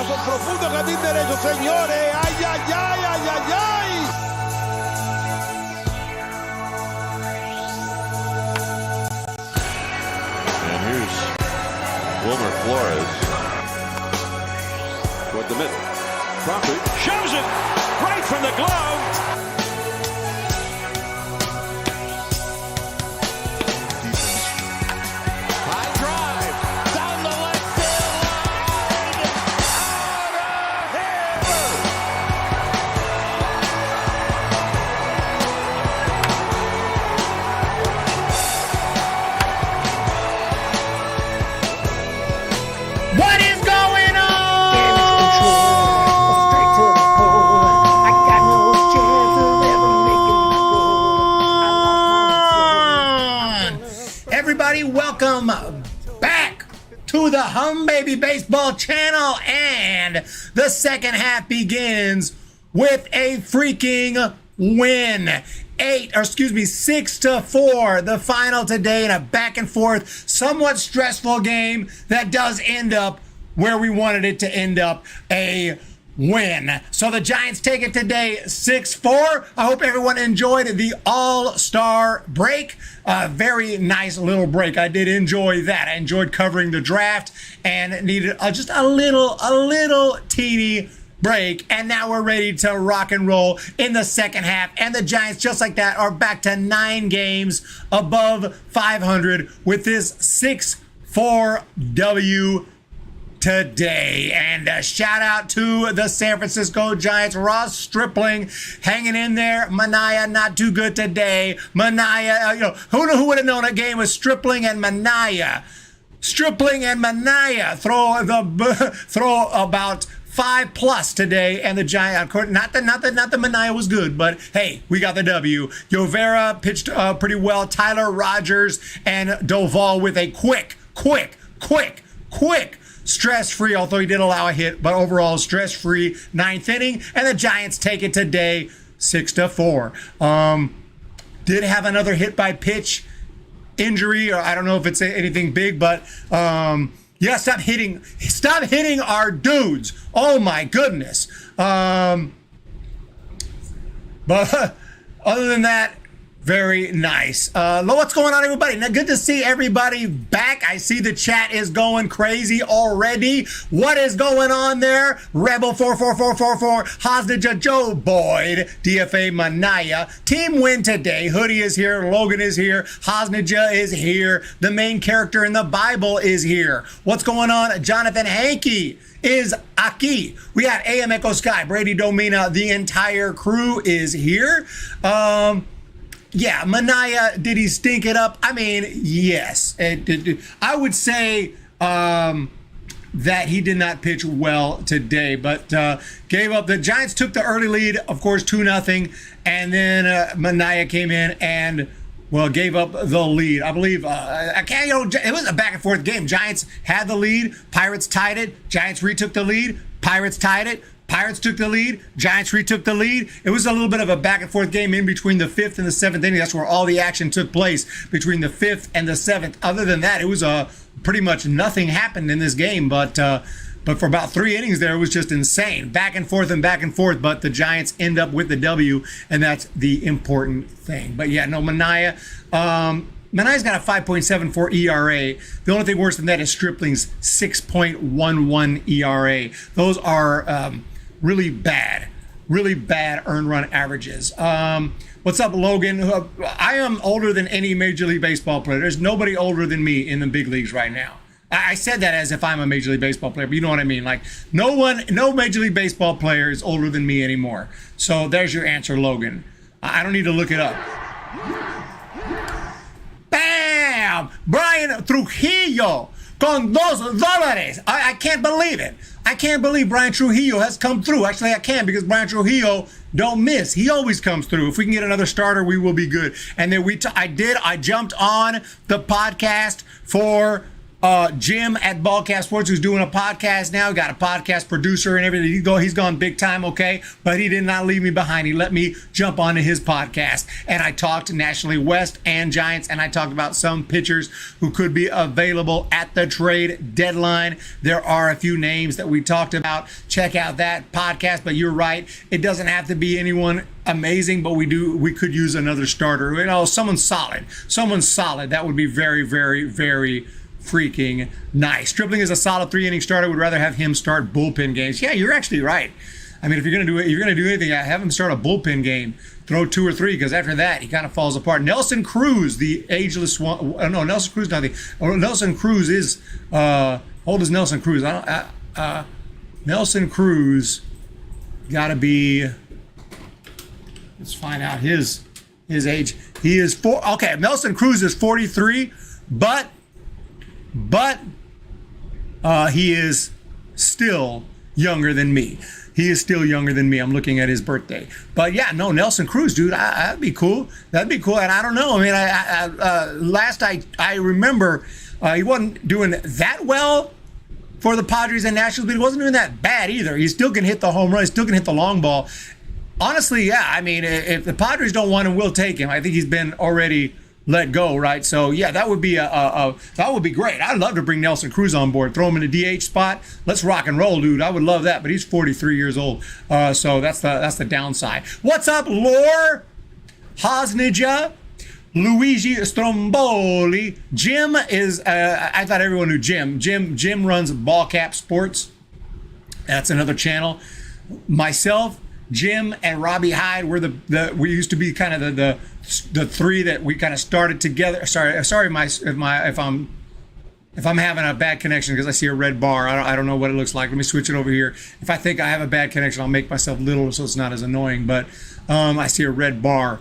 Brazo profundo, jardín derecho, señores. ¡Ay, ay, ay, ay, ay, ay! And here's Wilmer Flores toward the middle. Crawford shoves it right from the glove. High drive down the left field line. Out of here. What is going on? Everybody, welcome back to the Humm Baby Baseball channel, and the second half begins with a freaking win. 6-4, the final today in a back and forth, somewhat stressful game that does end up where we wanted it to end up, a win. So the Giants take it today 6-4. I hope everyone enjoyed the All-Star break. Very nice little break. I did enjoy that. I enjoyed covering the draft and needed just a little teeny break, and now we're ready to rock and roll in the second half, and the Giants, just like that, are back to 9 games above 500 with this 6-4 W today. And a shout out to the San Francisco Giants. Ross Stripling hanging in there. Manaea not too good today. Manaea, who would have known a game with Stripling and Manaea? Stripling and Manaea throw about 5+ today, and the Giants, not that Manaea was good, but hey, we got the W. Yovera pitched pretty well. Tyler Rogers and Doval with a quick, stress-free, although he did allow a hit, but overall stress-free 9th inning, and the Giants take it today 6-4. Did have another hit by pitch injury, or I don't know if it's anything big, but yeah, stop hitting our dudes. Oh my goodness. But other than that, very nice. What's going on, everybody? Now, good to see everybody back. I see the chat is going crazy already. What is going on there? Rebel 44444, Hosnija, Joe Boyd, DFA Manaea. Team win today. Hoodie is here. Logan is here. Hosnija is here. The main character in the Bible is here. What's going on? Jonathan Hankey is aquí. We got AM Echo Sky, Brady Domina. The entire crew is here. Yeah, Manaea, did he stink it up? I mean, yes. I would say that he did not pitch well today, but gave up. The Giants took the early lead, of course, 2-0, and then Manaea came in and, well, gave up the lead. I believe, it was a back and forth game. Giants had the lead, Pirates tied it, Giants retook the lead, Pirates tied it, Pirates took the lead, Giants retook the lead. It was a little bit of a back and forth game in between the 5th and the 7th inning. That's where all the action took place, between the 5th and the 7th. Other than that, it was pretty much nothing happened in this game, but for about 3 innings there, it was just insane. Back and forth, but the Giants end up with the W, and that's the important thing. But yeah, no, Manaea. Manaea's got a 5.74 ERA. The only thing worse than that is Stripling's 6.11 ERA. Those are really bad earned run averages. What's up, Logan? I am older than any Major League Baseball player. There's nobody older than me in the big leagues right now. I said that as if I'm a Major League Baseball player, but you know what I mean. Like, no Major League Baseball player is older than me anymore. So there's your answer, Logan. I don't need to look it up. Bam! Brian Trujillo con $2. I can't believe it. I can't believe Brian Trujillo has come through. Actually, I can, because Brian Trujillo don't miss. He always comes through. If we can get another starter, we will be good. And then I jumped on the podcast for Jim at Ballcast Sports, who's doing a podcast now, got a podcast producer and everything. He's gone big time, okay? But he did not leave me behind. He let me jump onto his podcast. And I talked Nationally West and Giants, and I talked about some pitchers who could be available at the trade deadline. There are a few names that we talked about. Check out that podcast. But you're right, it doesn't have to be anyone amazing, but we could use another starter. You know, someone solid. That would be very, very, very freaking nice. Stripling is a solid 3-inning starter. Would rather have him start bullpen games. Yeah, you're actually right. I mean, if you're gonna do anything, have him start a bullpen game. Throw 2 or 3, because after that he kind of falls apart. Nelson Cruz, the ageless one. No, Nelson Cruz, not the. Nelson Cruz is. How old is Nelson Cruz? Nelson Cruz got to be. Let's find out his age. He is 4. Okay, Nelson Cruz is 43, but he is still younger than me. I'm looking at his birthday. But yeah, no, Nelson Cruz, dude, that'd be cool. And I don't know. I mean, last I remember, he wasn't doing that well for the Padres and Nationals, but he wasn't doing that bad either. He still can hit the home run. He still can hit the long ball. Honestly, yeah. I mean, if the Padres don't want him, we'll take him. I think he's been already let go, right? So yeah, that would be that would be great. I'd love to bring Nelson Cruz on board, throw him in the DH spot. Let's rock and roll, dude. I would love that. But he's 43 years old, so that's the downside. What's up, Lore Hosnija, Luigi Stromboli? Jim is. I thought everyone knew Jim. Jim runs Ballcap Sports. That's another channel. Myself, Jim, and Robbie Hyde were we used to be kind of the 3 that we kind of started together. Sorry, if I'm having a bad connection, because I see a red bar. I don't know what it looks like. Let me switch it over here. If I think I have a bad connection, I'll make myself little so it's not as annoying. But I see a red bar.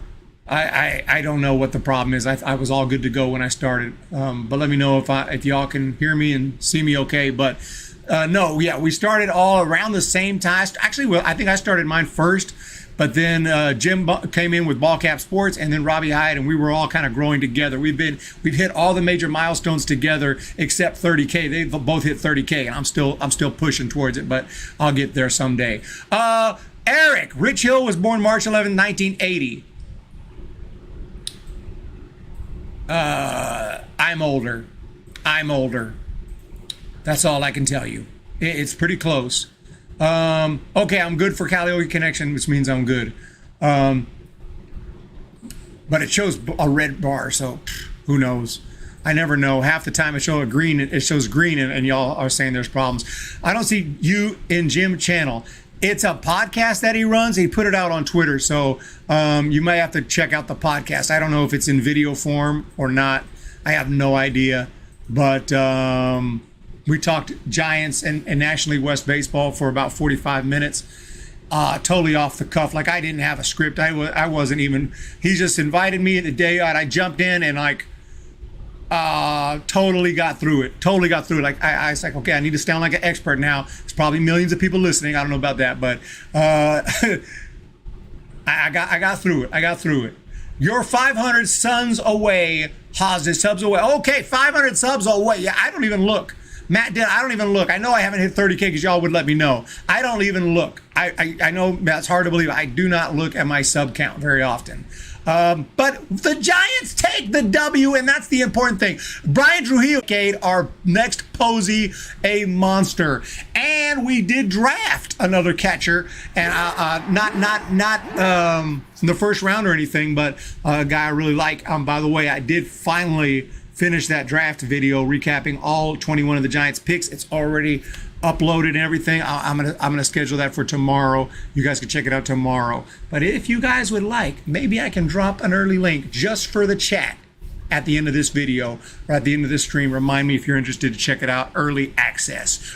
I don't know what the problem is. I was all good to go when I started. But let me know if y'all can hear me and see me okay. But no, yeah, we started all around the same time. Actually, well, I think I started mine first, but then Jim came in with Ballcap Sports, and then Robbie Hyde, and we were all kind of growing together. We've hit all the major milestones together except 30K. They both hit 30K, and I'm still pushing towards it, but I'll get there someday. Eric, Rich Hill was born March 11, 1980. I'm older. That's all I can tell you. It's pretty close. Okay, I'm good for Calliope Connection, which means I'm good. But it shows a red bar, so who knows? I never know. Half the time it shows green, and y'all are saying there's problems. I don't see you in Jim's channel. It's a podcast that he runs. He put it out on Twitter, so you might have to check out the podcast. I don't know if it's in video form or not. I have no idea. But we talked Giants and Nationally West baseball for about 45 minutes. Totally off the cuff. Like, I didn't have a script. I wasn't even. He just invited me the day out. I jumped in and totally got through it. Like, I was like, okay, I need to sound like an expert now. There's probably millions of people listening. I don't know about that, but I got through it. You're 500 subs away, Haas, subs away. Okay, 500 subs away. Yeah, I don't even look. Matt did. I don't even look. I know I haven't hit 30K because y'all would let me know. I don't even look. I know that's hard to believe. I do not look at my sub count very often. But the Giants take the W, and that's the important thing. Brian Trujillo, our next Posey, a monster. And we did draft another catcher, and not in the first round or anything, but a guy I really like. By the way, I did finally finish that draft video recapping all 21 of the Giants picks. It's already uploaded and everything. I'm gonna schedule that for tomorrow. You guys can check it out tomorrow. But if you guys would like, maybe I can drop an early link just for the chat at the end of this video or at the end of this stream. Remind me if you're interested to check it out. Early access.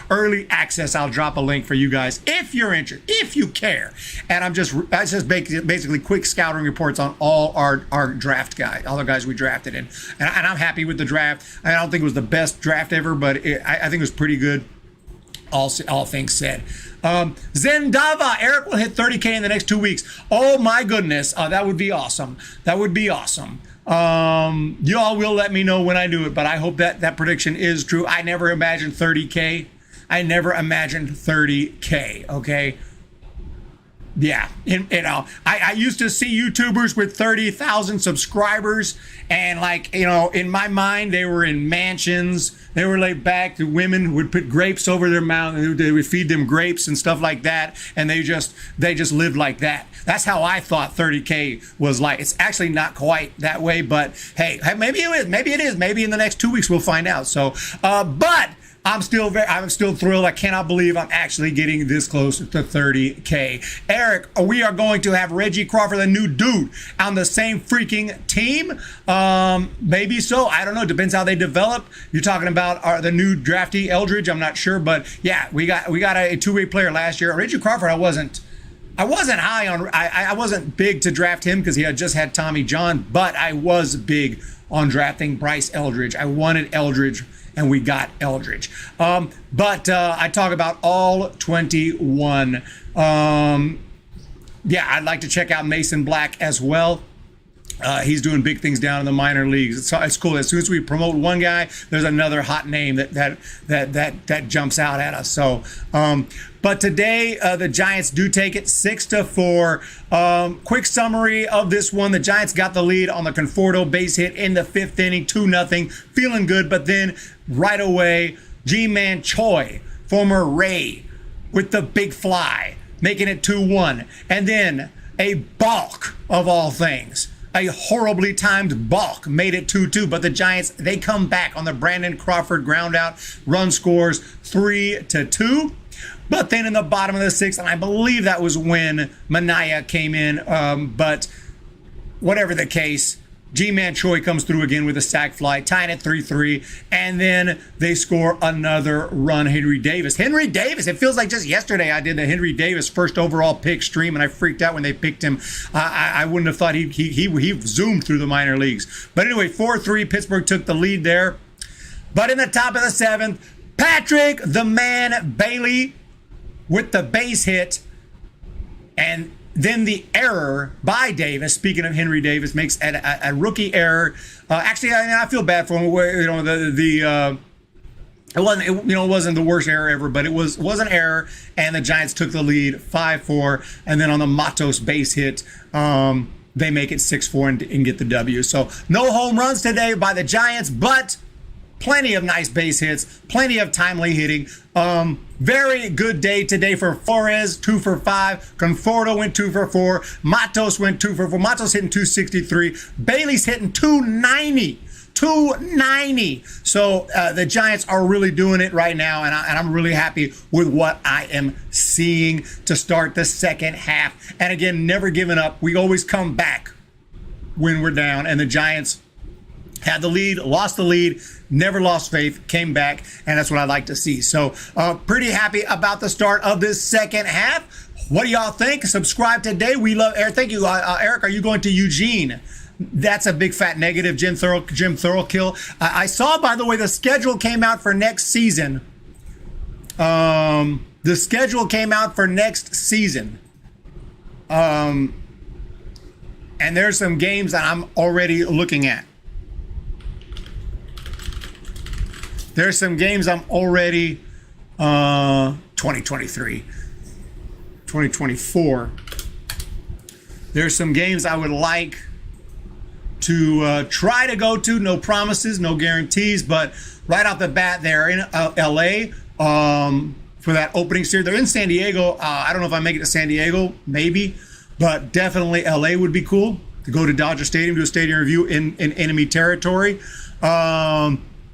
I'll drop a link for you guys if you're interested, if you care. And that's just basically quick scouting reports on all our draft guys, all the guys we drafted in. And I'm happy with the draft. I don't think it was the best draft ever, but I think it was pretty good. All things said. Zendava, Eric will hit 30K in the next 2 weeks. Oh my goodness, that would be awesome. You all will let me know when I do it, but I hope that that prediction is true. I never imagined 30K. I never imagined 30K, okay? Yeah, I used to see YouTubers with 30,000 subscribers, and like, in my mind, they were in mansions. They were laid back. The women would put grapes over their mouth, and they would feed them grapes and stuff like that, and they just lived like that. That's how I thought 30K was like. It's actually not quite that way, but hey, maybe it is. Maybe it is. Maybe in the next 2 weeks we'll find out. So, but I'm still thrilled. I cannot believe I'm actually getting this close to 30K. Eric, we are going to have Reggie Crawford, the new dude, on the same freaking team. Maybe so. I don't know. Depends how they develop. You're talking about the new draftee Eldridge. I'm not sure, but yeah, we got a two-way player last year. Reggie Crawford, I wasn't high on. I wasn't big to draft him because he had just had Tommy John, but I was big on drafting Bryce Eldridge. I wanted Eldridge, and we got Eldridge. But I talk about all 21. Yeah, I'd like to check out Mason Black as well. He's doing big things down in the minor leagues. It's cool. As soon as we promote one guy, there's another hot name that jumps out at us. So, but today the Giants do take it 6-4. Quick summary of this one: the Giants got the lead on the Conforto base hit in the 5th inning, 2-0, feeling good. But then right away, G-Man Choi, former Ray, with the big fly, making it 2-1, and then a balk of all things. A horribly timed balk made it 2-2, but the Giants, they come back on the Brandon Crawford ground out. Run scores 3-2. But then in the bottom of the 6th, and I believe that was when Manaya came in, but whatever the case, G-Man Choi comes through again with a sac fly, tying it 3-3, and then they score another run. Henry Davis, it feels like just yesterday I did the Henry Davis first overall pick stream, and I freaked out when they picked him. I wouldn't have thought he zoomed through the minor leagues. But anyway, 4-3, Pittsburgh took the lead there. But in the top of the 7th, Patrick the Man Bailey with the base hit, and then the error by Davis, speaking of Henry Davis, makes a rookie error. Actually, I feel bad for him. It wasn't the worst error ever, but it was an error, and the Giants took the lead 5-4. And then on the Matos base hit, they make it 6-4 and get the W. So no home runs today by the Giants, but plenty of nice base hits, plenty of timely hitting. Very good day today for Flores, 2 for 5. Conforto went 2 for 4. Matos went 2 for 4. Matos hitting 263. Bailey's hitting 290. 290. So the Giants are really doing it right now, and I'm really happy with what I am seeing to start the second half. And again, never giving up. We always come back when we're down, and the Giants had the lead, lost the lead, never lost faith, came back, and that's what I like to see. So pretty happy about the start of this second half. What do y'all think? Subscribe today. We love Eric. Thank you, Eric. Are you going to Eugene? That's a big fat negative, Jim Thorokill. I saw, by the way, the schedule came out for next season. The schedule came out for next season. And there's some games that I'm already looking at. There's some games I'm already 2023, 2024. There's some games I would like to try to go to. No promises, no guarantees, but right off the bat, they're in LA for that opening series. They're in San Diego. I don't know if I make it to San Diego, maybe, but definitely LA would be cool to go to Dodger Stadium, do a stadium review in enemy territory.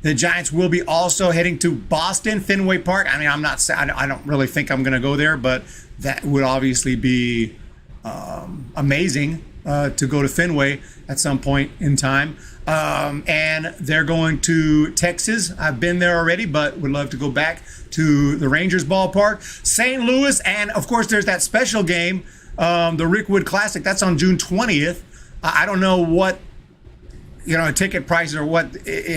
The Giants will be also heading to Boston, Fenway Park. I mean, I don't really think I'm going to go there, but that would obviously be amazing to go to Fenway at some point in time. And they're going to Texas. I've been there already, but would love to go back to the Rangers ballpark. St. Louis, and of course, there's that special game, the Rickwood Classic. That's on June 20th. I don't know what ticket prices or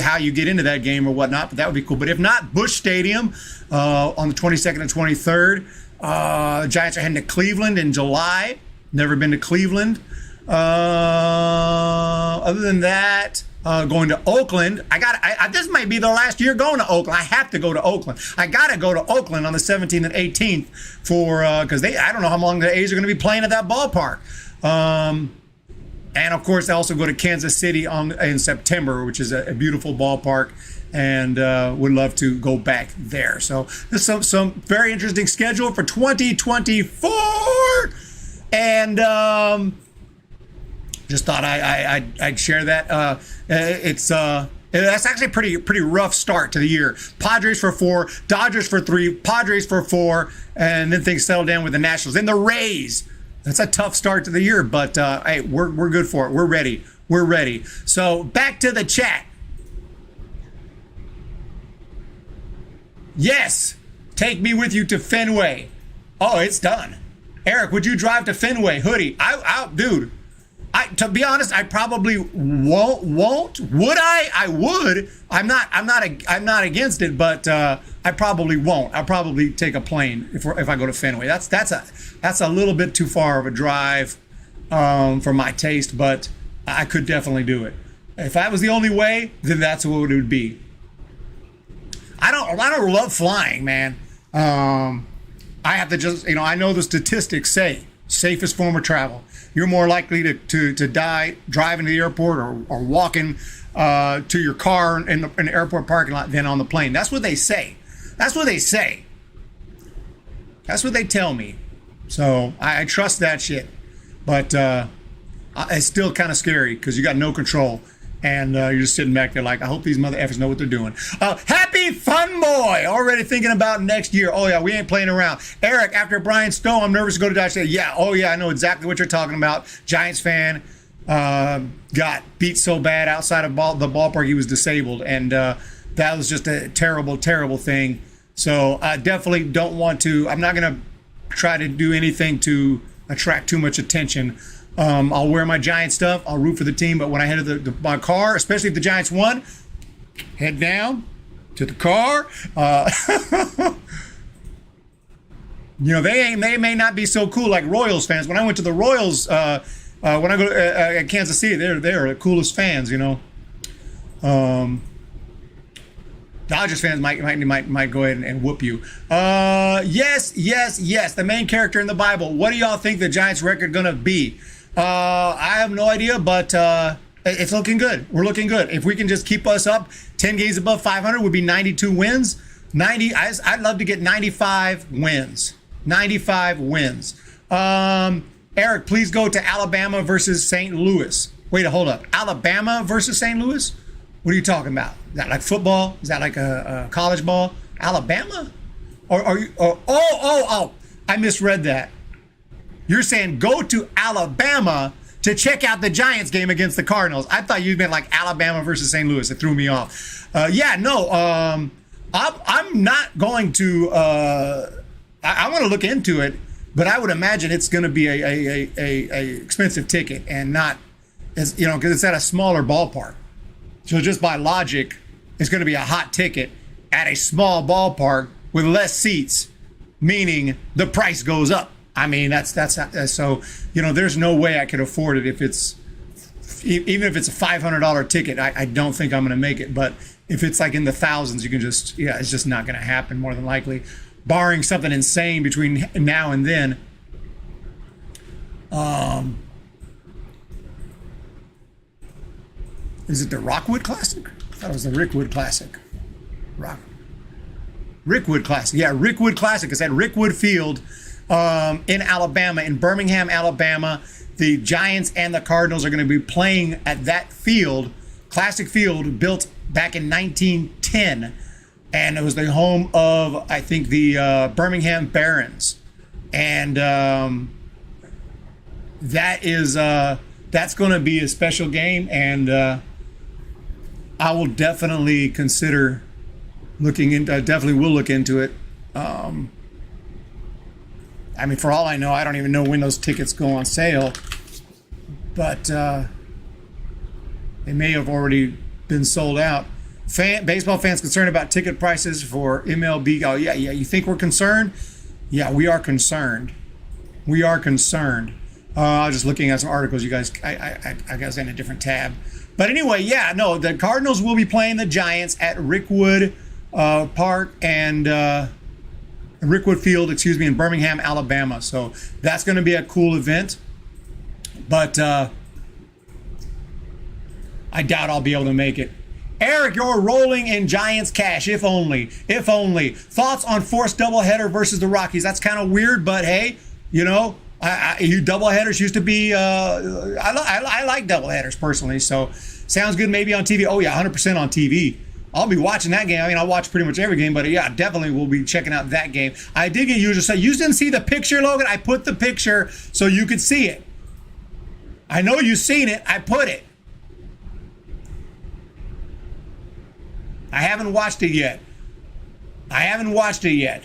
how you get into that game or whatnot, but that would be cool. But if not, Busch Stadium on the 22nd and 23rd. Giants are heading to Cleveland in July. Never been to Cleveland. Other than that, going to Oakland. This might be the last year going to Oakland. I have to go to Oakland. I got to go to Oakland on the 17th and 18th because I don't know how long the A's are going to be playing at that ballpark. And of course, I also go to Kansas City in September, which is a beautiful ballpark, and would love to go back there. So this is some very interesting schedule for 2024, and just thought I'd share that. That's actually a pretty rough start to the year. Padres for 4, Dodgers for 3, Padres for 4, and then things settle down with the Nationals and the Rays. That's a tough start to the year, but hey, we're good for it. We're ready. We're ready. So back to the chat. Yes, take me with you to Fenway. Oh, it's done. Eric, would you drive to Fenway? Hoodie, dude. To be honest, I probably won't. Would I? I would. I'm not against it, but I probably won't. I'll probably take a plane if I go to Fenway. That's a little bit too far of a drive for my taste, but I could definitely do it. If that was the only way, then that's what it would be. I don't love flying, man. I have to just, I know the statistics say safest form of travel. You're more likely to die driving to the airport or walking to your car in the airport parking lot than on the plane. That's what they say. That's what they say. That's what they tell me. So I trust that shit. But it's still kind of scary because you got no control. And you're just sitting back there like, I hope these mother effers know what they're doing. Happy Fun Boy! Already thinking about next year. Oh, yeah, we ain't playing around. Eric, after Brian Stowe, I'm nervous to go to Dodge. Yeah, oh, yeah, I know exactly what you're talking about. Giants fan got beat so bad outside of the ballpark he was disabled. And that was just a terrible, terrible thing. So I definitely don't want to. I'm not going to try to do anything to attract too much attention. I'll wear my Giant stuff. I'll root for the team. But when I head to my car, especially if the Giants won, head down to the car. They may not be so cool like Royals fans. When I went to the Royals, when I go at Kansas City, they're the coolest fans. Dodgers fans might go ahead and whoop you. Yes. The main character in the Bible. What do y'all think the Giants' record gonna be? I have no idea, but it's looking good. We're looking good. If we can just keep us up 10 games above 500, would be 92 wins. I'd love to get 95 wins. 95 wins. Eric, please go to Alabama versus St. Louis. Wait, hold up. Alabama versus St. Louis? What are you talking about? Is that like football? Is that like a college ball? Alabama? Or are you? Oh! I misread that. You're saying go to Alabama to check out the Giants game against the Cardinals. I thought you meant like Alabama versus St. Louis. It threw me off. I'm not going to. I want to look into it, but I would imagine it's going to be a expensive ticket and not, because it's at a smaller ballpark. So just by logic, it's going to be a hot ticket at a small ballpark with less seats, meaning the price goes up. I mean, that's so, there's no way I could afford it even if it's a $500 ticket. I don't think I'm going to make it. But if it's like in the thousands, it's just not going to happen more than likely, barring something insane between now and then. Is it the Rockwood Classic? I thought it was the Rickwood Classic. Rickwood Classic. Yeah, Rickwood Classic. It's at Rickwood Field in Alabama, in Birmingham, Alabama. The Giants and the Cardinals are going to be playing at that field, classic field built back in 1910. And it was the home of, I think, the Birmingham Barons. And that's going to be a special game. And I will definitely consider looking into. I definitely will look into it. For all I know, I don't even know when those tickets go on sale, but they may have already been sold out. Baseball fans concerned about ticket prices for MLB. Oh yeah. You think we're concerned? Yeah, we are concerned. We are concerned. I was just looking at some articles. You guys, I guess in a different tab. But anyway, yeah, no, the Cardinals will be playing the Giants at Rickwood Park and Rickwood Field, excuse me, in Birmingham, Alabama. So that's going to be a cool event. But I doubt I'll be able to make it. Eric, you're rolling in Giants cash, if only. If only. Thoughts on forced doubleheader versus the Rockies? That's kind of weird, but hey, you know, doubleheaders used to be, I like doubleheaders personally, so sounds good maybe on TV. Oh yeah, 100% on TV. I'll be watching that game. I mean, I watch pretty much every game, but yeah, definitely will be checking out that game. I did get you to say, you didn't see the picture, Logan? I put the picture so you could see it. I know you've seen it. I put it. I haven't watched it yet. I haven't watched it yet.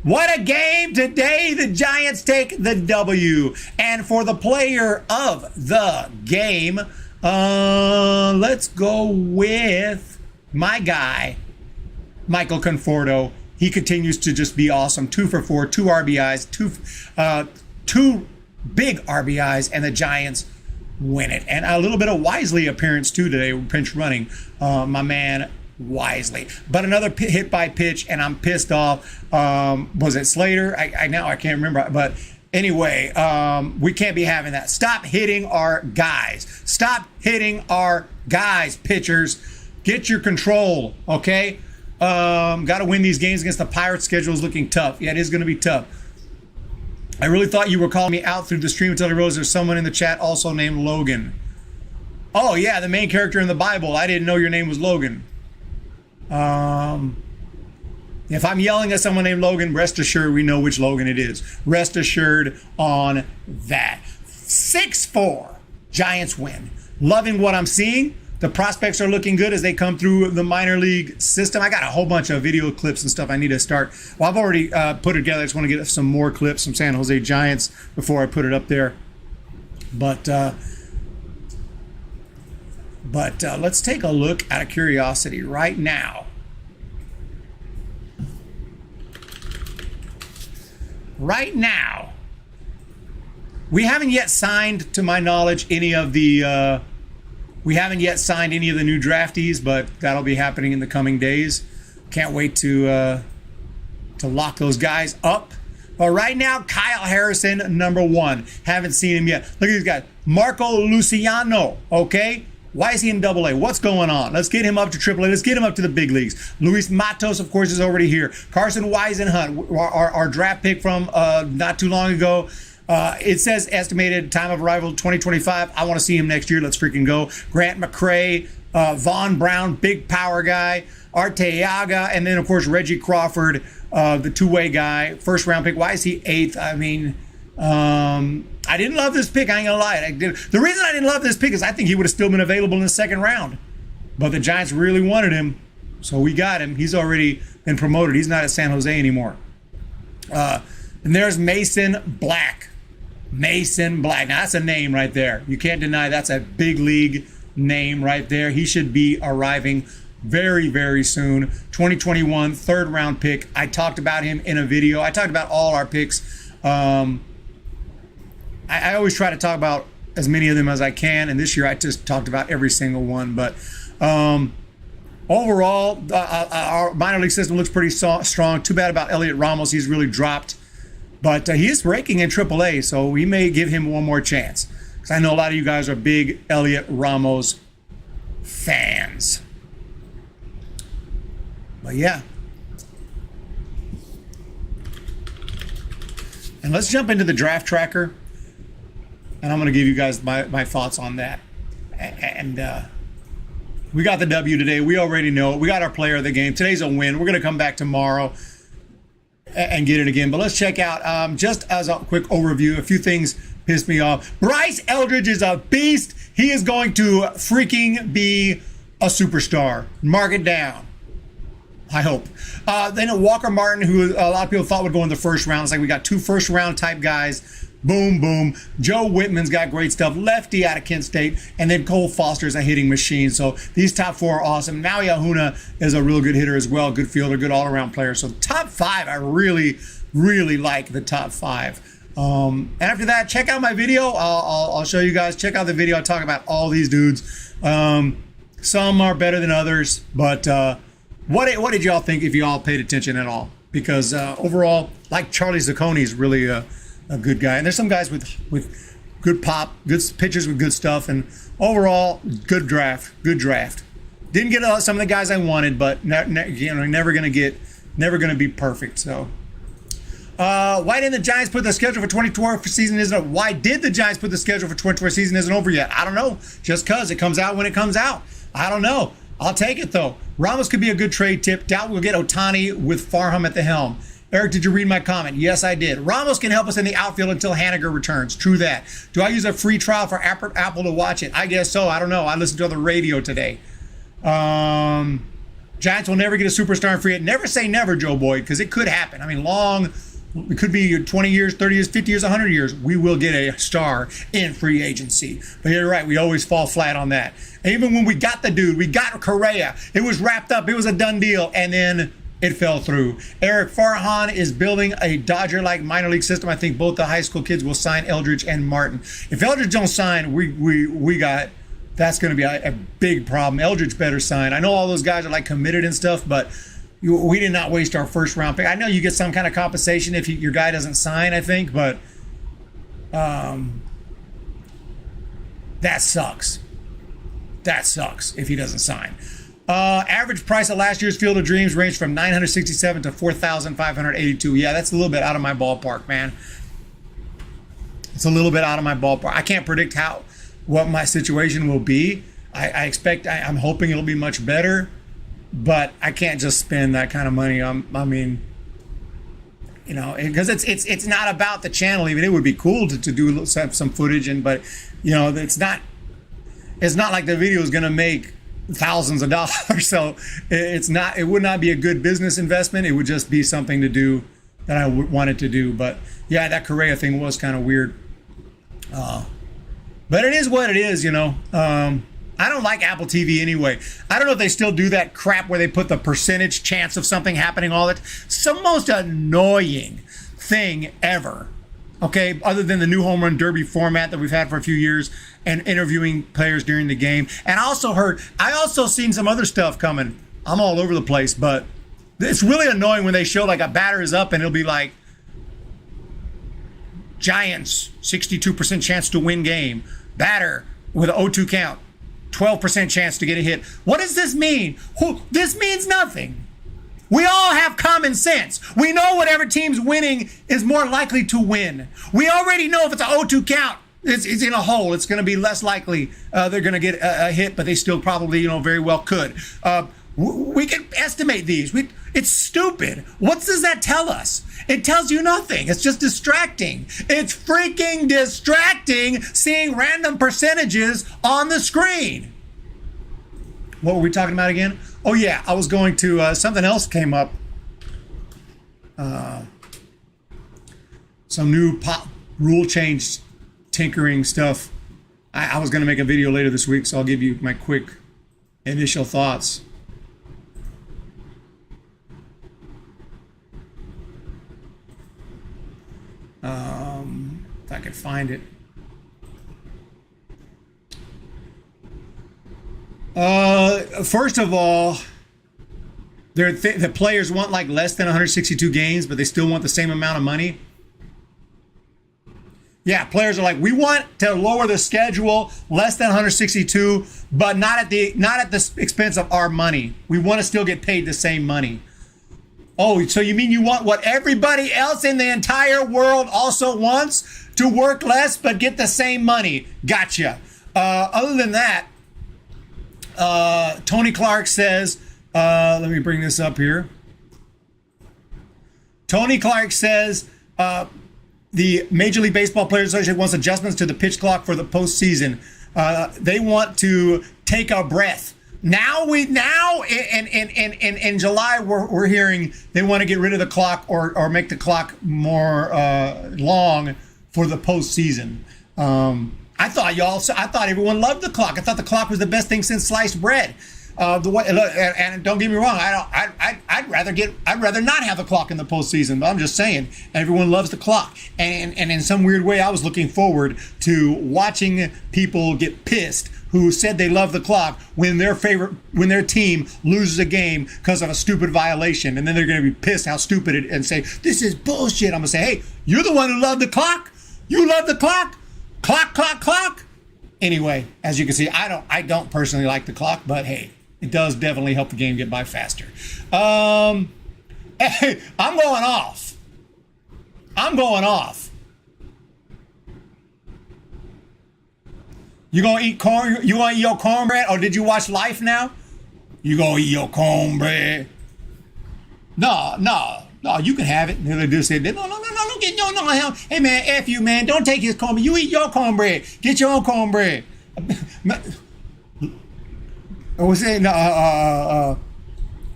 What a game today. The Giants take the W. And for the player of the game, let's go with my guy, Michael Conforto. He continues to just be awesome. 2 for 4, 2 RBIs, two big RBIs, and the Giants win it. And a little bit of Wisely appearance too today, pinch running, my man Wisely. But another hit by pitch, and I'm pissed off. Was it Slater? I can't remember. But anyway, we can't be having that. Stop hitting our guys. Stop hitting our guys, pitchers. Get your control, okay? Got to win these games against the Pirates. Schedule is looking tough. Yeah, it is going to be tough. I really thought you were calling me out through the stream until I realized there's someone in the chat also named Logan. Oh, yeah, the main character in the Bible. I didn't know your name was Logan. If I'm yelling at someone named Logan, rest assured we know which Logan it is. Rest assured on that. 6-4, Giants win. Loving what I'm seeing. The prospects are looking good as they come through the minor league system. I got a whole bunch of video clips and stuff I need to start. Well, I've already put it together. I just want to get some more clips from San Jose Giants before I put it up there. But let's take a look out of curiosity right now. Right now, we haven't yet signed, to my knowledge, any of the... We haven't yet signed any of the new draftees, but that'll be happening in the coming days. Can't wait to lock those guys up. But right now, Kyle Harrison, #1. Haven't seen him yet. Look at these guys. Marco Luciano, okay? Why is he in AA? What's going on? Let's get him up to AAA. Let's get him up to the big leagues. Luis Matos, of course, is already here. Carson Weisenhunt, our draft pick from not too long ago. It says estimated time of arrival 2025. I want to see him next year. Let's freaking go. Grant McCray, Vaughn Brown, big power guy, Arteaga, and then, of course, Reggie Crawford, the two-way guy, first round pick. Why is he 8th? I mean, I didn't love this pick. I ain't going to lie. The reason I didn't love this pick is I think he would have still been available in the second round. But the Giants really wanted him, so we got him. He's already been promoted. He's not at San Jose anymore. And there's Mason Black. Mason Black. Now, that's a name right there. You can't deny that's a big league name right there. He should be arriving very, very soon. 2021 third round pick. I talked about him in a video. I talked about all our picks. I always try to talk about as many of them as I can, and this year I just talked about every single one. But overall, our minor league system looks pretty strong. Too bad about Elliot Ramos. He's really dropped. But he is raking in AAA, so we may give him one more chance. Because I know a lot of you guys are big Elliot Ramos fans. But yeah. And let's jump into the draft tracker. And I'm going to give you guys my thoughts on that. And we got the W today. We already know it. We got our player of the game. Today's a win. We're going to come back tomorrow and get it again. But let's check out, just as a quick overview, a few things pissed me off. Bryce Eldridge is a beast. He is going to freaking be a superstar. Mark it down. I hope. Then Walker Martin, who a lot of people thought would go in the first round. It's like we got 2 first-round type guys. Boom, boom. Joe Whitman's got great stuff. Lefty out of Kent State. And then Cole Foster's a hitting machine. So these top 4 are awesome. Maui Ahuna is a real good hitter as well. Good fielder, good all-around player. So top 5, I really, really like the top 5. And after that, check out my video. I'll show you guys. Check out the video. I talk about all these dudes. Some are better than others. But what did y'all think if y'all paid attention at all? Because overall, like Charlie Zacconi is really a good guy, and there's some guys with good pop, good pitchers with good stuff, and overall good draft. Didn't get some of the guys I wanted, but never gonna be perfect. So why didn't the Giants put the schedule for 2024 season isn't? Why did the Giants put the schedule for 2024 season isn't over yet? I don't know. Just cause it comes out when it comes out. I don't know. I'll take it though. Ramos could be a good trade tip. Doubt we'll get Ohtani with Farham at the helm. Eric, did you read my comment? Yes, I did. Ramos can help us in the outfield until Haniger returns. True that. Do I use a free trial for Apple to watch it? I guess so. I don't know. I listened to the radio today. Giants will never get a superstar in free agent. Never say never, Joe Boyd, because it could happen. I mean, it could be 20 years, 30 years, 50 years, 100 years. We will get a star in free agency. But you're right. We always fall flat on that. And even when we got the dude, we got Correa. It was wrapped up. It was a done deal. And then it fell through. Eric Farhan is building a Dodger-like minor league system. I think both the high school kids will sign Eldridge and Martin. If Eldridge don't sign, that's going to be a big problem. Eldridge better sign. I know all those guys are like committed and stuff, but we did not waste our first round pick. I know you get some kind of compensation if your guy doesn't sign, I think, but that sucks. That sucks if he doesn't sign. Average price of last year's Field of Dreams ranged from $967 to $4,582. Yeah, that's a little bit out of my ballpark, man. It's a little bit out of my ballpark. I can't predict what my situation will be. I'm hoping it'll be much better, but I can't just spend that kind of money. Because it's not about the channel. Even it would be cool to do some footage, but it's not like the video is going to make thousands of dollars. So it would not be a good business investment. It would just be something to do that I wanted to do. But yeah, that Correa thing was kind of weird. But it is what it is, I don't like Apple TV anyway. I don't know if they still do that crap where they put the percentage chance of something happening all that. It's the most annoying thing ever. Okay, other than the new home run derby format that we've had for a few years and interviewing players during the game. And I also seen some other stuff coming. I'm all over the place, but it's really annoying when they show like a batter is up and it'll be like Giants, 62% chance to win game. Batter with an 0-2 count, 12% chance to get a hit. What does this mean? This means nothing. We all have common sense. We know whatever team's winning is more likely to win. We already know if it's an 0-2 count, it's in a hole. It's going to be less likely they're going to get a hit, but they still probably, very well could. We can estimate these. It's stupid. What does that tell us? It tells you nothing. It's just distracting. It's freaking distracting seeing random percentages on the screen. What were we talking about again? Oh, yeah, I was going to, something else came up. Some new rule change tinkering stuff. I was going to make a video later this week, so I'll give you my quick initial thoughts. If I could find it. First of all, the players want like less than 162 games, but they still want the same amount of money. Yeah, players are like, we want to lower the schedule less than 162, but not at the expense of our money. We want to still get paid the same money. Oh, so you mean you want what everybody else in the entire world also wants, to work less but get the same money? Gotcha. Other than that, Tony Clark says, let me bring this up here. Tony Clark says the Major League Baseball Players Association wants adjustments to the pitch clock for the postseason. They want to take a breath Now in July we're hearing they want to get rid of the clock or make the clock more long for the postseason. I thought everyone loved the clock. I thought the clock was the best thing since sliced bread. And don't get me wrong, I'd rather not have the clock in the postseason. But I'm just saying, everyone loves the clock, and in some weird way, I was looking forward to watching people get pissed who said they love the clock when their team loses a game because of a stupid violation, and then they're going to be pissed how stupid it and say this is bullshit. I'm going to say, hey, you're the one who loved the clock. You love the clock. Clock. Anyway, as you can see, I don't personally like the clock, but hey, it does definitely help the game get by faster. Hey, I'm going off. You gonna eat corn? You gonna eat your cornbread, or did you watch Life now? You gonna eat your cornbread? No. You can have it. And they just said, no. Hey man, F you man, don't take his cornbread. You eat your cornbread. Get your own cornbread. Or was it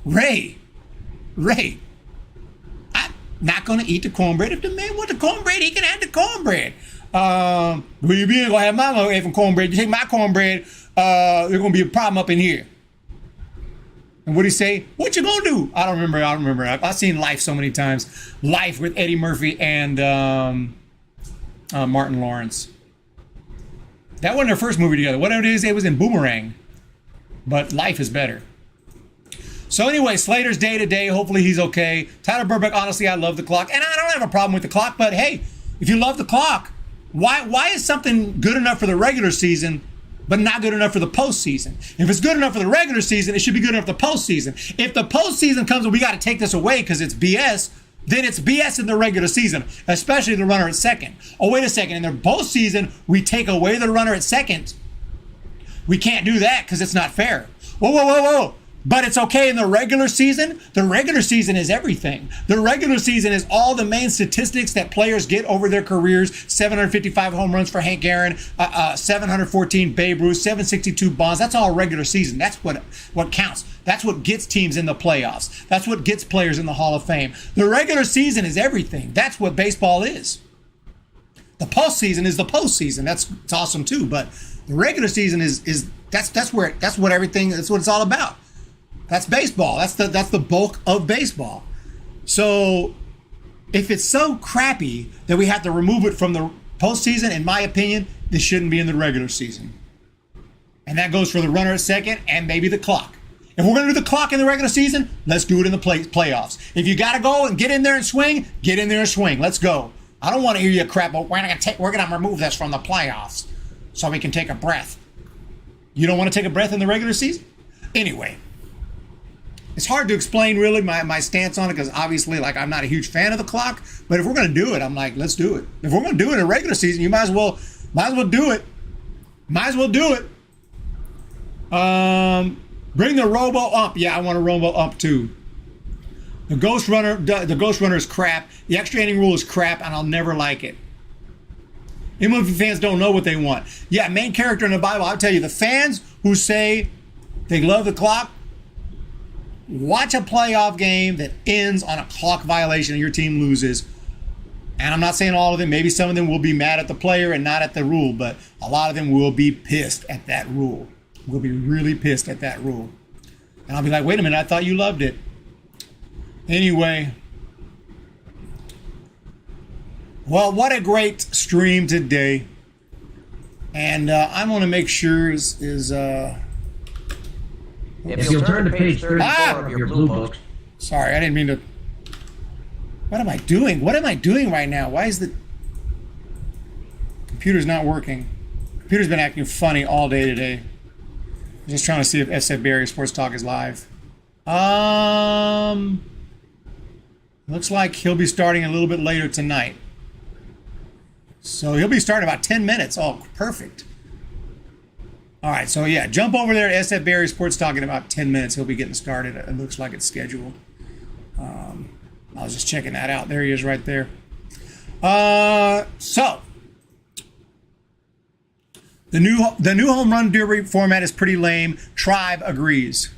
Ray? I'm not gonna eat the cornbread. If the man wants the cornbread, he can have the cornbread. Well, you ain't gonna have my effing cornbread. You take my cornbread, there's gonna be a problem up in here. And what'd he say? What you gonna do? I don't remember. I've seen Life so many times. Life with Eddie Murphy and Martin Lawrence. That wasn't their first movie together. Whatever it is, it was in Boomerang. But Life is better. So anyway, Slater's day to day. Hopefully he's okay. Tyler Burbank, honestly, I love the clock. And I don't have a problem with the clock. But hey, if you love the clock, why is something good enough for the regular season but not good enough for the postseason? If it's good enough for the regular season, it should be good enough for the postseason. If the postseason comes and we got to take this away because it's BS, then it's BS in the regular season, especially the runner at second. Oh, wait a second. In the postseason, we take away the runner at second. We can't do that because it's not fair. Whoa. But it's okay in the regular season. The regular season is everything. The regular season is all the main statistics that players get over their careers. 755 home runs for Hank Aaron, 714 Babe Ruth, 762 Bonds. That's all regular season. That's what counts. That's what gets teams in the playoffs. That's what gets players in the Hall of Fame. The regular season is everything. That's what baseball is. The postseason is the postseason. That's awesome too. But the regular season that's what it's all about. That's baseball. That's the bulk of baseball. So if it's so crappy that we have to remove it from the postseason, in my opinion, this shouldn't be in the regular season. And that goes for the runner at second and maybe the clock. If we're going to do the clock in the regular season, let's do it in the playoffs. If you got to go and get in there and swing, get in there and swing. Let's go. I don't want to hear you crap. We're going to remove this from the playoffs so we can take a breath. You don't want to take a breath in the regular season? Anyway. It's hard to explain really my stance on it because obviously I'm not a huge fan of the clock, but if we're going to do it, I'm like, let's do it. If we're going to do it in a regular season, you might as well do it. Bring the Robo ump. Yeah, I want a Robo ump too. The Ghost Runner is crap. The extra inning rule is crap, and I'll never like it. MLB fans don't know what they want. Yeah, main character in the Bible. I'll tell you, the fans who say they love the clock, watch a playoff game that ends on a clock violation and your team loses. And I'm not saying all of them. Maybe some of them will be mad at the player and not at the rule, but a lot of them will be pissed at that rule. Will be really pissed at that rule. And I'll be like, wait a minute, I thought you loved it. Anyway. Well, what a great stream today. And I want to make sure if you'll turn to page 34 of your blue book. Sorry, I didn't mean to. What am I doing? What am I doing right now? Why is the computer's not working? Computer's been acting funny all day today. I'm just trying to see if SF Barry Sports Talk is live. Looks like he'll be starting a little bit later tonight. So he'll be starting about 10 minutes. Oh, perfect. All right, so yeah, jump over there to SF Barry Sports Talk in about 10 minutes. He'll be getting started. It looks like it's scheduled. I was just checking that out. There he is right there. So The new home run derby format is pretty lame. Tribe agrees.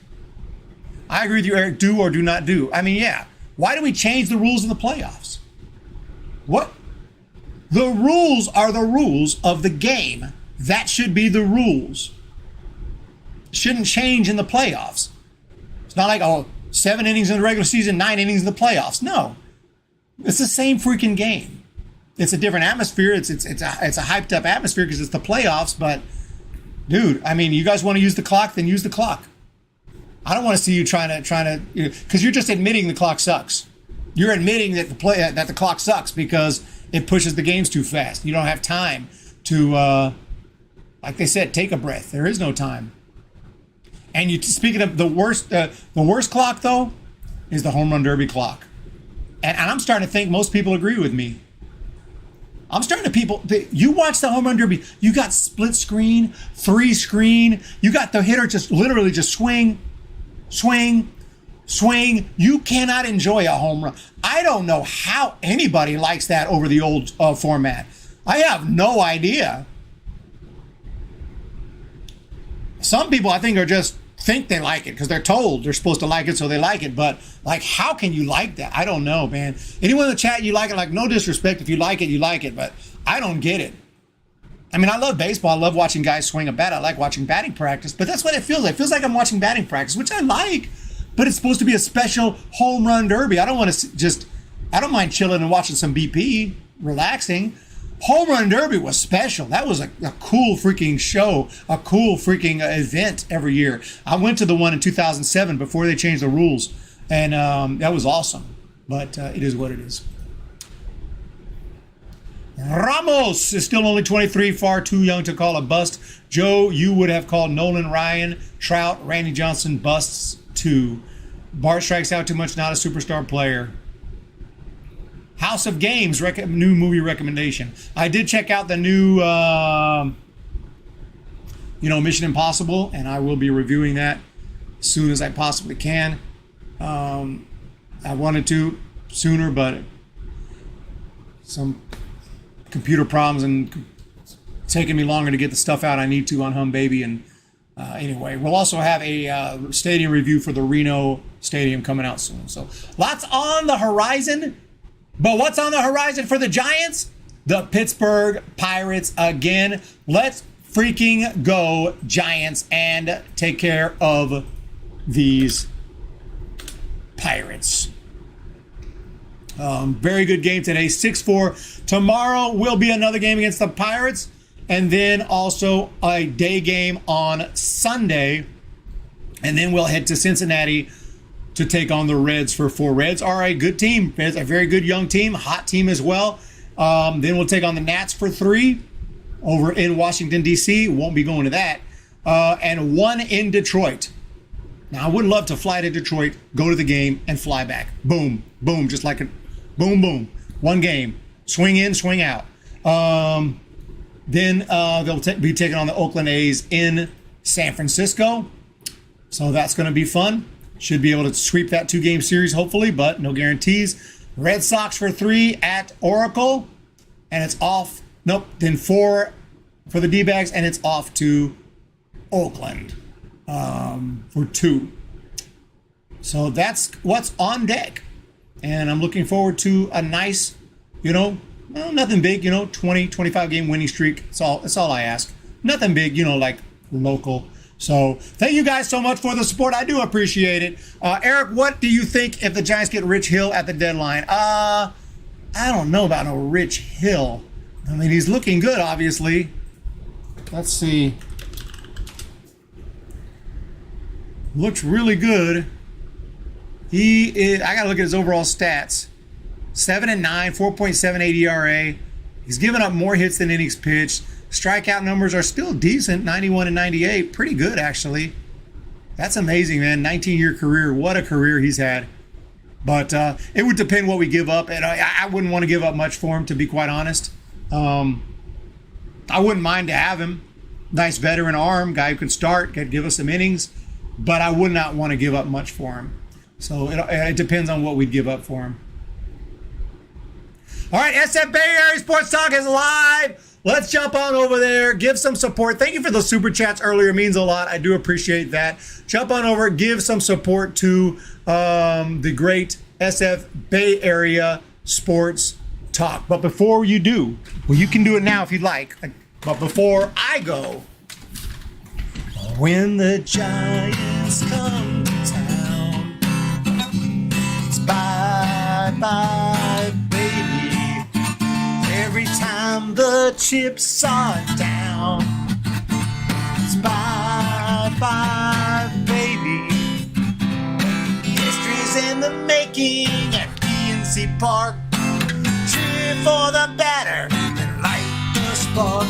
I agree with you, Eric. Do or do not do. I mean, yeah. Why do we change the rules in the playoffs? What? The rules are the rules of the game. That should be the rules. Shouldn't change in the playoffs. It's not like, 7 innings in the regular season, 9 innings in the playoffs. No. It's the same freaking game. It's a different atmosphere. It's a hyped up atmosphere because it's the playoffs. But, dude, I mean, you guys want to use the clock, then use the clock. I don't want to see you trying to, because you're just admitting the clock sucks. You're admitting that the clock sucks because it pushes the games too fast. You don't have time to, like they said, take a breath. There is no time. And speaking of the worst clock though, is the home run derby clock. And I'm starting to think most people agree with me. You watch the home run derby, you got split screen, 3 screen, you got the hitter just literally just swing. You cannot enjoy a home run. I don't know how anybody likes that over the old format. I have no idea. Some people I think think they like it because they're told they're supposed to like it, so they like it. But like, how can you like that? I don't know, man. Anyone in the chat, you like it? Like, no disrespect. If you like it. But I don't get it. I mean, I love baseball. I love watching guys swing a bat. I like watching batting practice. But that's what it feels like. It feels like I'm watching batting practice, which I like. But it's supposed to be a special home run derby. I don't want to I don't mind chilling and watching some BP, relaxing. Home Run Derby was special. That was a cool freaking show, a cool freaking event every year. I went to the one in 2007 before they changed the rules, and that was awesome. But it is what it is. Ramos is still only 23, far too young to call a bust. Joe, you would have called Nolan Ryan, Trout, Randy Johnson busts too. Bart strikes out too much, not a superstar player. House of Games, new movie recommendation. I did check out the new, Mission Impossible, and I will be reviewing that as soon as I possibly can. I wanted to sooner, but some computer problems and taking me longer to get the stuff out I need to on Humm Baby. And anyway, we'll also have a stadium review for the Reno Stadium coming out soon. So lots on the horizon. But what's on the horizon for the Giants? The Pittsburgh Pirates again. Let's freaking go, Giants, and take care of these Pirates. Very good game today, 6-4. Tomorrow will be another game against the Pirates, and then also a day game on Sunday. And then we'll head to Cincinnati to take on the Reds for 4. Reds are a good team. It's a very good young team, hot team as well. Then we'll take on the Nats for 3 over in Washington, D.C. Won't be going to that. And 1 in Detroit. Now, I would love to fly to Detroit, go to the game, and fly back. Boom, boom, just like a boom, boom. 1 game. Swing in, swing out. Then they'll be taking on the Oakland A's in San Francisco. So that's going to be fun. Should be able to sweep that 2-game series, hopefully, but no guarantees. Red Sox for 3 at Oracle, and it's off. Nope, then 4 for the D-backs, and it's off to Oakland for 2. So that's what's on deck. And I'm looking forward to a nice, nothing big, 20, 25-game winning streak. That's all I ask. Nothing big, like local. So thank you guys so much for the support. I do appreciate it. Eric, what do you think if the Giants get Rich Hill at the deadline? I don't know about no Rich Hill. I mean, he's looking good, obviously. Let's see. Looks really good. I got to look at his overall stats. 7-9, 4.78 ERA. He's given up more hits than innings pitched. Strikeout numbers are still decent, 91 and 98. Pretty good, actually. That's amazing, man. 19-year career. What a career he's had. But it would depend what we give up. And I wouldn't want to give up much for him, to be quite honest. I wouldn't mind to have him. Nice veteran arm, guy who can start, could give us some innings. But I would not want to give up much for him. So it depends on what we'd give up for him. All right, SF Bay Area Sports Talk is live let's jump on over there, give some support. Thank you for the super chats earlier. It means a lot. I do appreciate that. Jump on over, give some support to the great SF Bay Area Sports Talk. But before you do, well, you can do it now if you'd like. But before I go, when the Giants come to town, it's bye-bye, baby. Every time the chips are down, it's bye-bye, baby. History's in the making at PNC Park. Cheer for the batter and light the spark.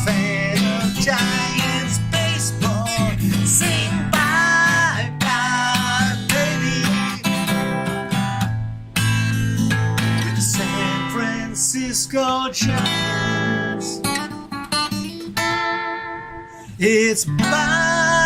Fan of Giants baseball, sing bye-bye, baby. With the San Francisco Giants, it's bye-bye.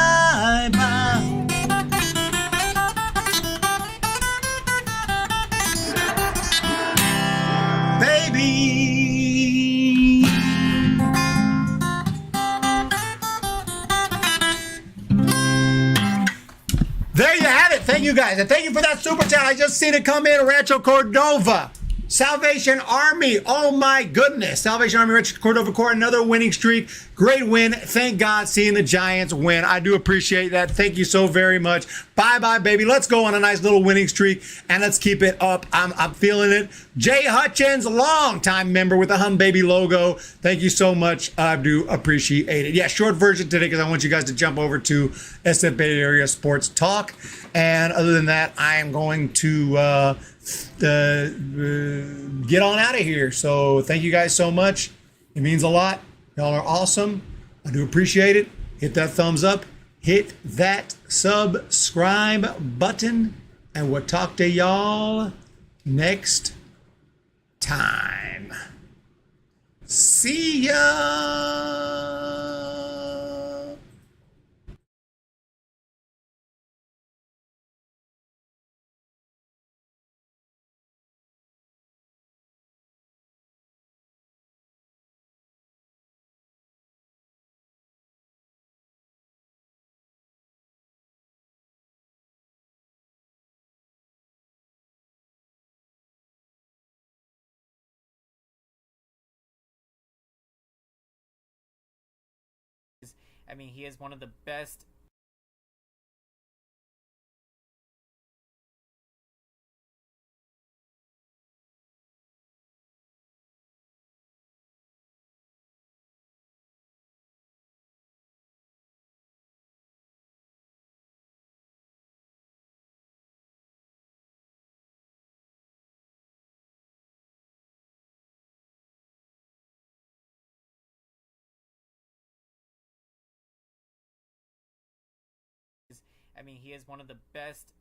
There you have it. Thank you guys. And thank you for that super chat. I just seen it come in. Rancho Cordova. Salvation Army. Oh my goodness. Salvation Army, Rancho Cordova, another winning streak. Great win. Thank God seeing the Giants win. I do appreciate that. Thank you so very much. Bye-bye, baby. Let's go on a nice little winning streak and let's keep it up. I'm feeling it. Jay Hutchins, longtime member with the Humm Baby logo. Thank you so much. I do appreciate it. Yeah, short version today because I want you guys to jump over to SF Bay Area Sports Talk. And other than that, I am going to get on out of here. So thank you guys so much. It means a lot. Y'all are awesome. I do appreciate it. Hit that thumbs up. Hit that subscribe button. And we'll talk to y'all next time. See ya. I mean, he is one of the best I mean, he is one of the best